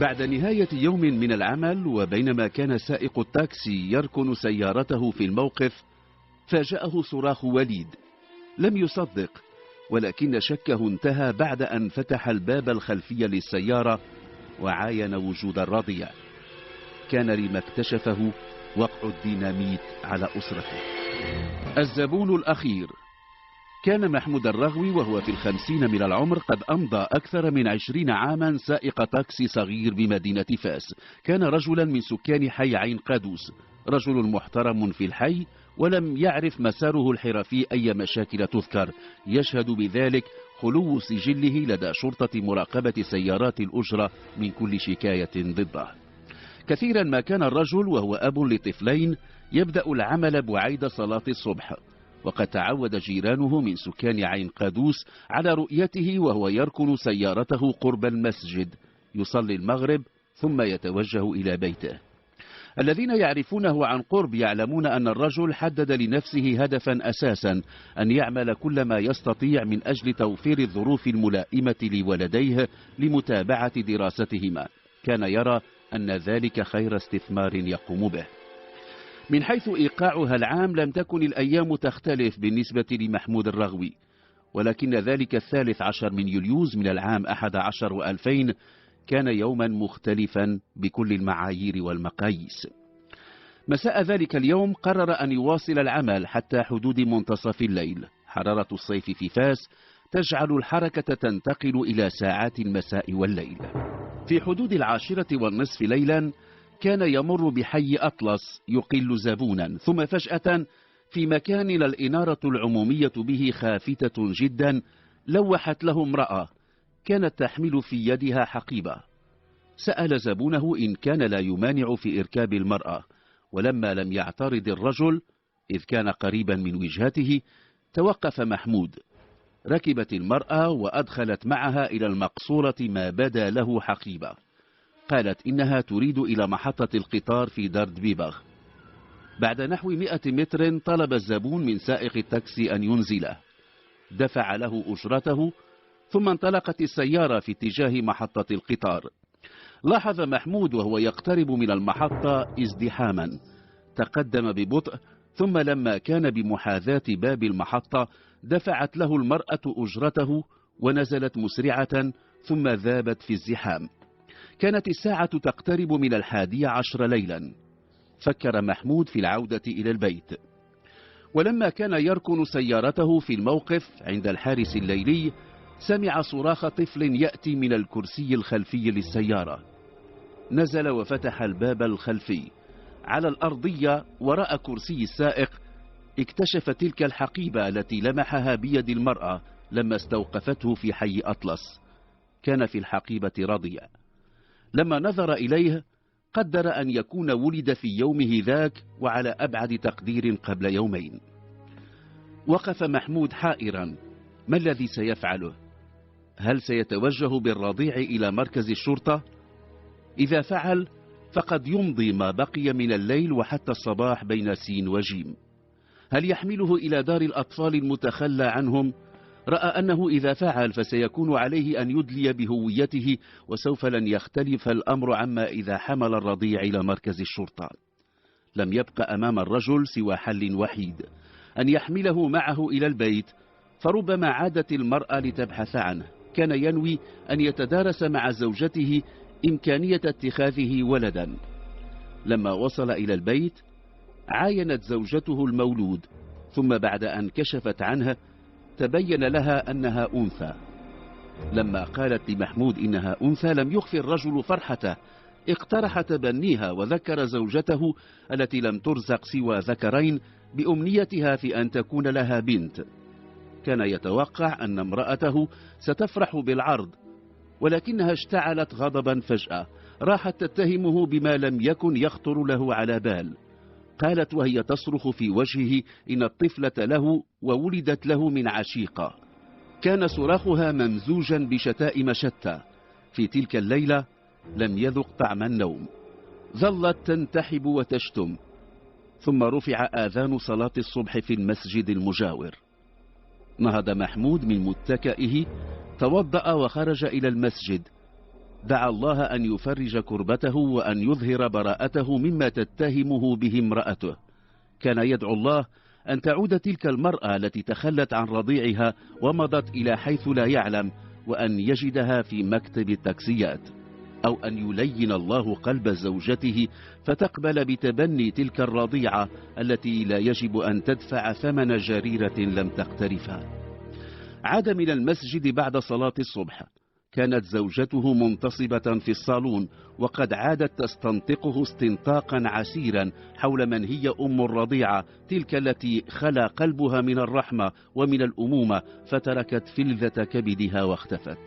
بعد نهاية يوم من العمل، وبينما كان سائق التاكسي يركن سيارته في الموقف، فاجأه صراخ وليد. لم يصدق، ولكن شكه انتهى بعد أن فتح الباب الخلفي للسيارة وعاين وجود الرضيع. كان لما اكتشفه وقع الديناميت على أسرته. الزبون الأخير. كان محمود الرغوي وهو في 50 من العمر قد أمضى أكثر من 20 عاما سائق تاكسي صغير بمدينة فاس. كان رجلا من سكان حي عين قادوس، رجل محترم في الحي، ولم يعرف مساره الحرفي أي مشاكل تذكر. يشهد بذلك خلو سجله لدى شرطة مراقبة سيارات الأجرة من كل شكاية ضده. كثيرا ما كان الرجل وهو أب لطفلين يبدأ العمل بعيد صلاة الصبح، وقد تعود جيرانه من سكان عين قادوس على رؤيته وهو يركن سيارته قرب المسجد يصلي المغرب ثم يتوجه إلى بيته. الذين يعرفونه عن قرب يعلمون أن الرجل حدد لنفسه هدفا أساسا، أن يعمل كل ما يستطيع من أجل توفير الظروف الملائمة لولديه لمتابعة دراستهما. كان يرى أن ذلك خير استثمار يقوم به. من حيث إيقاعها العام لم تكن الأيام تختلف بالنسبة لمحمود الرغوي، ولكن ذلك 13 من يوليوز من العام 11 و2000 كان يوما مختلفا بكل المعايير والمقاييس. مساء ذلك اليوم قرر أن يواصل العمل حتى حدود منتصف الليل. حرارة الصيف في فاس تجعل الحركة تنتقل إلى ساعات المساء والليل. في حدود 22:30 ليلا كان يمر بحي أطلس يقل زبونا، ثم فجأة في مكان الإنارة العمومية به خافتة جدا لوحت له امرأة كانت تحمل في يدها حقيبة. سأل زبونه إن كان لا يمانع في إركاب المرأة، ولما لم يعترض الرجل إذ كان قريبا من وجهته توقف محمود. ركبت المرأة وأدخلت معها إلى المقصورة ما بدا له حقيبة. قالت إنها تريد إلى محطة القطار في دارد بيبغ. بعد نحو 100 متر طلب الزبون من سائق التاكسي أن ينزله. دفع له أجرته ثم انطلقت السيارة في اتجاه محطة القطار. لاحظ محمود وهو يقترب من المحطة ازدحاما. تقدم ببطء، ثم لما كان بمحاذاة باب المحطة دفعت له المرأة أجرته ونزلت مسرعة ثم ذابت في الزحام. كانت الساعة تقترب من 11 ليلا. فكر محمود في العودة إلى البيت، ولما كان يركن سيارته في الموقف عند الحارس الليلي سمع صراخ طفل يأتي من الكرسي الخلفي للسيارة. نزل وفتح الباب الخلفي. على الأرضية وراء كرسي السائق اكتشف تلك الحقيبة التي لمحها بيد المرأة لما استوقفته في حي أطلس. كان في الحقيبة رضيع. لما نظر إليه قدر أن يكون ولد في يومه ذاك وعلى أبعد تقدير قبل يومين. وقف محمود حائرا، ما الذي سيفعله؟ هل سيتوجه بالرضيع إلى مركز الشرطة؟ إذا فعل فقد يمضي ما بقي من الليل وحتى الصباح بين سين وجيم. هل يحمله إلى دار الأطفال المتخلى عنهم؟ رأى أنه إذا فعل فسيكون عليه أن يدلي بهويته، وسوف لن يختلف الأمر عما إذا حمل الرضيع إلى مركز الشرطة. لم يبق أمام الرجل سوى حل وحيد، أن يحمله معه إلى البيت، فربما عادت المرأة لتبحث عنه. كان ينوي أن يتدارس مع زوجته إمكانية اتخاذه ولدا. لما وصل إلى البيت عاينت زوجته المولود، ثم بعد أن كشفت عنه تبين لها أنها أنثى. لما قالت لمحمود إنها أنثى لم يخفي الرجل فرحته، اقترح تبنيها وذكر زوجته التي لم ترزق سوى ذكرين بأمنيتها في أن تكون لها بنت. كان يتوقع أن امرأته ستفرح بالعرض، ولكنها اشتعلت غضبا فجأة. راحت تتهمه بما لم يكن يخطر له على بال. قالت وهي تصرخ في وجهه إن الطفلة له وولدت له من عشيقة. كان صراخها ممزوجا بشتائم شتى. في تلك الليلة لم يذق طعم النوم. ظلت تنتحب وتشتم. ثم رفع آذان صلاة الصبح في المسجد المجاور. نهض محمود من متكئه، توضأ وخرج إلى المسجد. دعا الله أن يفرج كربته وأن يظهر براءته مما تتهمه به امرأته. كان يدعو الله أن تعود تلك المرأة التي تخلت عن رضيعها ومضت إلى حيث لا يعلم، وأن يجدها في مكتب التاكسيات، أو أن يلين الله قلب زوجته فتقبل بتبني تلك الرضيعة التي لا يجب أن تدفع ثمن جريرة لم تقترفها. عاد من المسجد بعد صلاة الصبح. كانت زوجته منتصبة في الصالون، وقد عادت تستنطقه استنطاقا عسيرا حول من هي أم الرضيعة، تلك التي خلا قلبها من الرحمة ومن الأمومة، فتركت فلذة كبدها واختفت.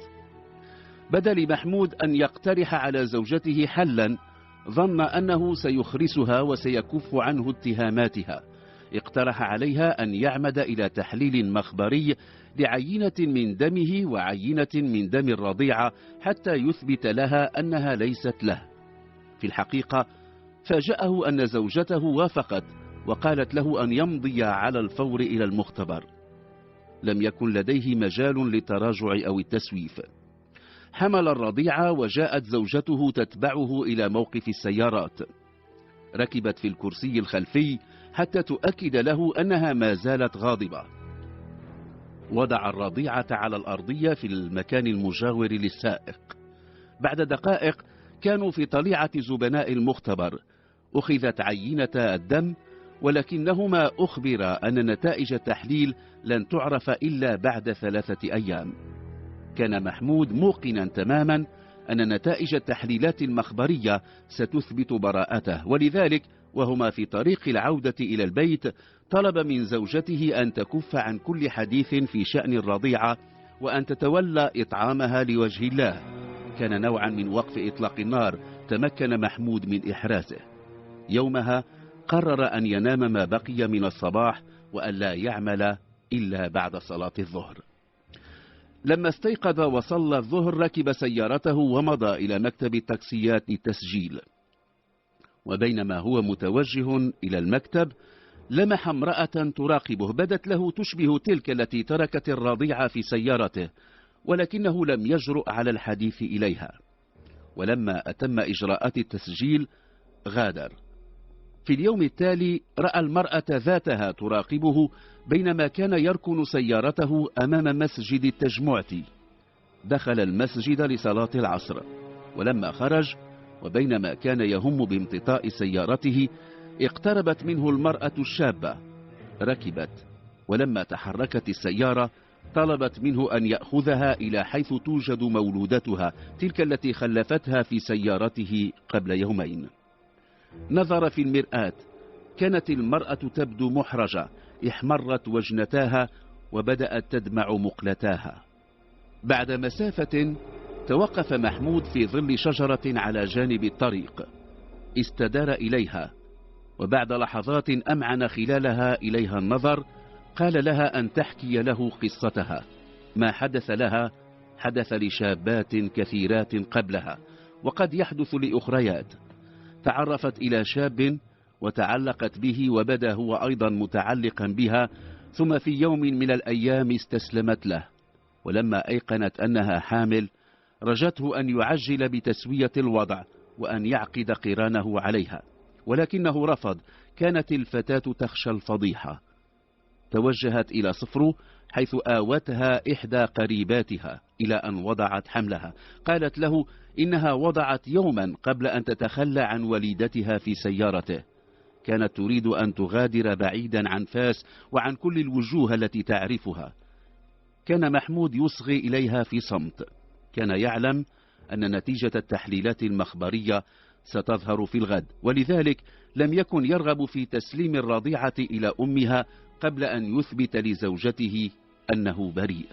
بدا لمحمود أن يقترح على زوجته حلا، ظن أنه سيخرسها وسيكف عنه اتهاماتها. اقترح عليها أن يعمد إلى تحليل مخبري لعينة من دمه وعينة من دم الرضيعة حتى يثبت لها أنها ليست له. في الحقيقة فاجأه أن زوجته وافقت، وقالت له أن يمضي على الفور إلى المختبر. لم يكن لديه مجال للتراجع أو التسويف. حمل الرضيعة وجاءت زوجته تتبعه إلى موقف السيارات. ركبت في الكرسي الخلفي حتى تؤكد له أنها ما زالت غاضبة. وضع الرضيعة على الأرضية في المكان المجاور للسائق. بعد دقائق كانوا في طليعة زبناء المختبر. أخذت عينة الدم، ولكنهما أخبرا أن نتائج التحليل لن تعرف إلا بعد 3 أيام. كان محمود موقنا تماما أن نتائج التحليلات المخبرية ستثبت براءته، ولذلك وهما في طريق العودة إلى البيت طلب من زوجته أن تكف عن كل حديث في شأن الرضيعة وأن تتولى إطعامها لوجه الله. كان نوعا من وقف إطلاق النار تمكن محمود من إحرازه. يومها قرر أن ينام ما بقي من الصباح وأن لا يعمل إلا بعد صلاة الظهر. لما استيقظ وصلى الظهر ركب سيارته ومضى إلى مكتب التاكسيات للتسجيل. وبينما هو متوجه إلى المكتب لمح امرأة تراقبه، بدت له تشبه تلك التي تركت الرضيعة في سيارته، ولكنه لم يجرؤ على الحديث إليها. ولما أتم إجراءات التسجيل غادر. في اليوم التالي رأى المرأة ذاتها تراقبه بينما كان يركن سيارته أمام مسجد التجمعة. دخل المسجد لصلاة العصر، ولما خرج وبينما كان يهم بامتطاء سيارته اقتربت منه المرأة الشابة. ركبت، ولما تحركت السيارة طلبت منه أن يأخذها إلى حيث توجد مولودتها، تلك التي خلفتها في سيارته قبل يومين. نظر في المرآة، كانت المرأة تبدو محرجة، احمرت وجنتاها وبدأت تدمع مقلتاها. بعد مسافة توقف محمود في ظل شجرة على جانب الطريق. استدار إليها، وبعد لحظات أمعن خلالها إليها النظر قال لها أن تحكي له قصتها. ما حدث لها حدث لشابات كثيرات قبلها، وقد يحدث لأخريات. تعرفت إلى شاب وتعلقت به، وبدا هو أيضا متعلقا بها، ثم في يوم من الأيام استسلمت له. ولما أيقنت أنها حامل رجته أن يعجل بتسوية الوضع وأن يعقد قرانه عليها، ولكنه رفض. كانت الفتاة تخشى الفضيحة. توجهت إلى صفرو حيث آوتها إحدى قريباتها إلى أن وضعت حملها. قالت له إنها وضعت يوما قبل أن تتخلى عن وليدتها في سيارته. كانت تريد أن تغادر بعيدا عن فاس وعن كل الوجوه التي تعرفها. كان محمود يصغي إليها في صمت. كان يعلم أن نتيجة التحليلات المخبرية ستظهر في الغد، ولذلك لم يكن يرغب في تسليم الرضيعة إلى أمها قبل أن يثبت لزوجته أنه بريء.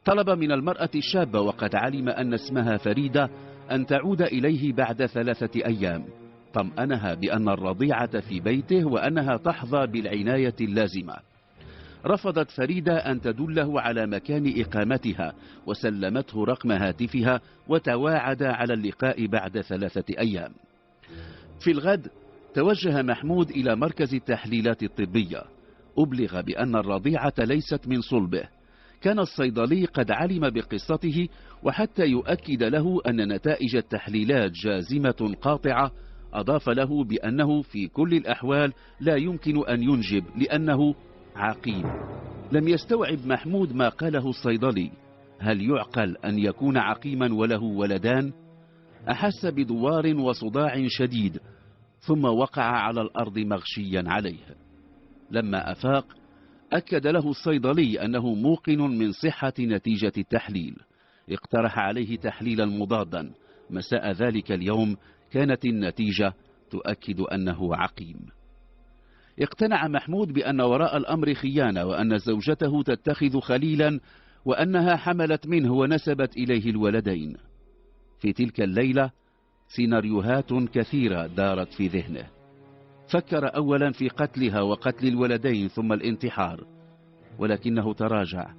طلب من المرأة الشابة وقد علم أن اسمها فريدة أن تعود إليه بعد 3 أيام. طمأنها بأن الرضيعة في بيته وأنها تحظى بالعناية اللازمة. رفضت فريدة أن تدله على مكان إقامتها، وسلمته رقم هاتفها وتواعد على اللقاء بعد 3 أيام. في الغد توجه محمود إلى مركز التحليلات الطبية. أبلغ بأن الرضيعة ليست من صلبه. كان الصيدلي قد علم بقصته، وحتى يؤكد له أن نتائج التحليلات جازمة قاطعة أضاف له بأنه في كل الأحوال لا يمكن أن ينجب لأنه عقيم. لم يستوعب محمود ما قاله الصيدلي. هل يعقل أن يكون عقيما وله ولدان؟ أحس بدوار وصداع شديد، ثم وقع على الأرض مغشيا عليه. لما أفاق أكد له الصيدلي أنه موقن من صحة نتيجة التحليل. اقترح عليه تحليلا مضادا. مساء ذلك اليوم كانت النتيجة تؤكد أنه عقيم. اقتنع محمود بأن وراء الأمر خيانة، وأن زوجته تتخذ خليلا، وأنها حملت منه ونسبت إليه الولدين. في تلك الليلة سيناريوهات كثيرة دارت في ذهنه. فكر أولا في قتلها وقتل الولدين ثم الانتحار، ولكنه تراجع.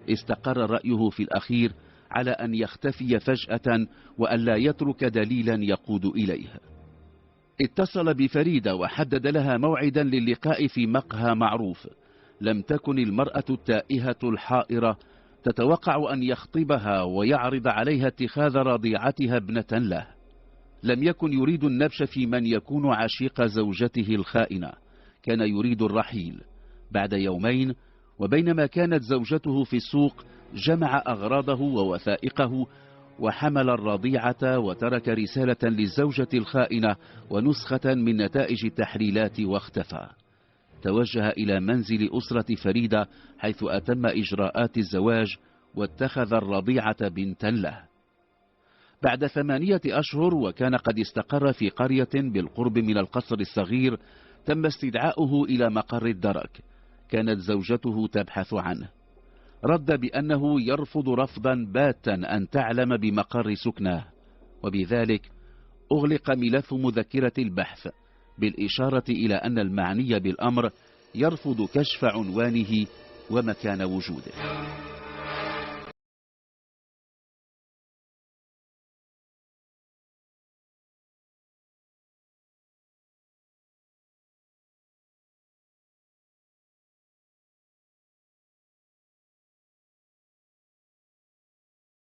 استقر رأيه في الأخير على أن يختفي فجأة وأن لا يترك دليلا يقود إليه. اتصل بفريدة وحدد لها موعدا للقاء في مقهى معروف. لم تكن المرأة التائهة الحائرة تتوقع أن يخطبها ويعرض عليها اتخاذ رضيعتها ابنة له. لم يكن يريد النبش في من يكون عشيق زوجته الخائنة. كان يريد الرحيل بعد يومين، وبينما كانت زوجته في السوق جمع أغراضه ووثائقه وحمل الرضيعة، وترك رسالة للزوجة الخائنة ونسخة من نتائج التحليلات واختفى. توجه إلى منزل أسرة فريدة حيث أتم إجراءات الزواج واتخذ الرضيعة بنتا له. بعد 8 أشهر وكان قد استقر في قرية بالقرب من القصر الصغير، تم استدعاؤه إلى مقر الدرك. كانت زوجته تبحث عنه. رد بأنه يرفض رفضا باتا أن تعلم بمقر سكناه، وبذلك أغلق ملف مذكرة البحث، بالإشارة إلى أن المعني بالأمر يرفض كشف عنوانه ومكان وجوده.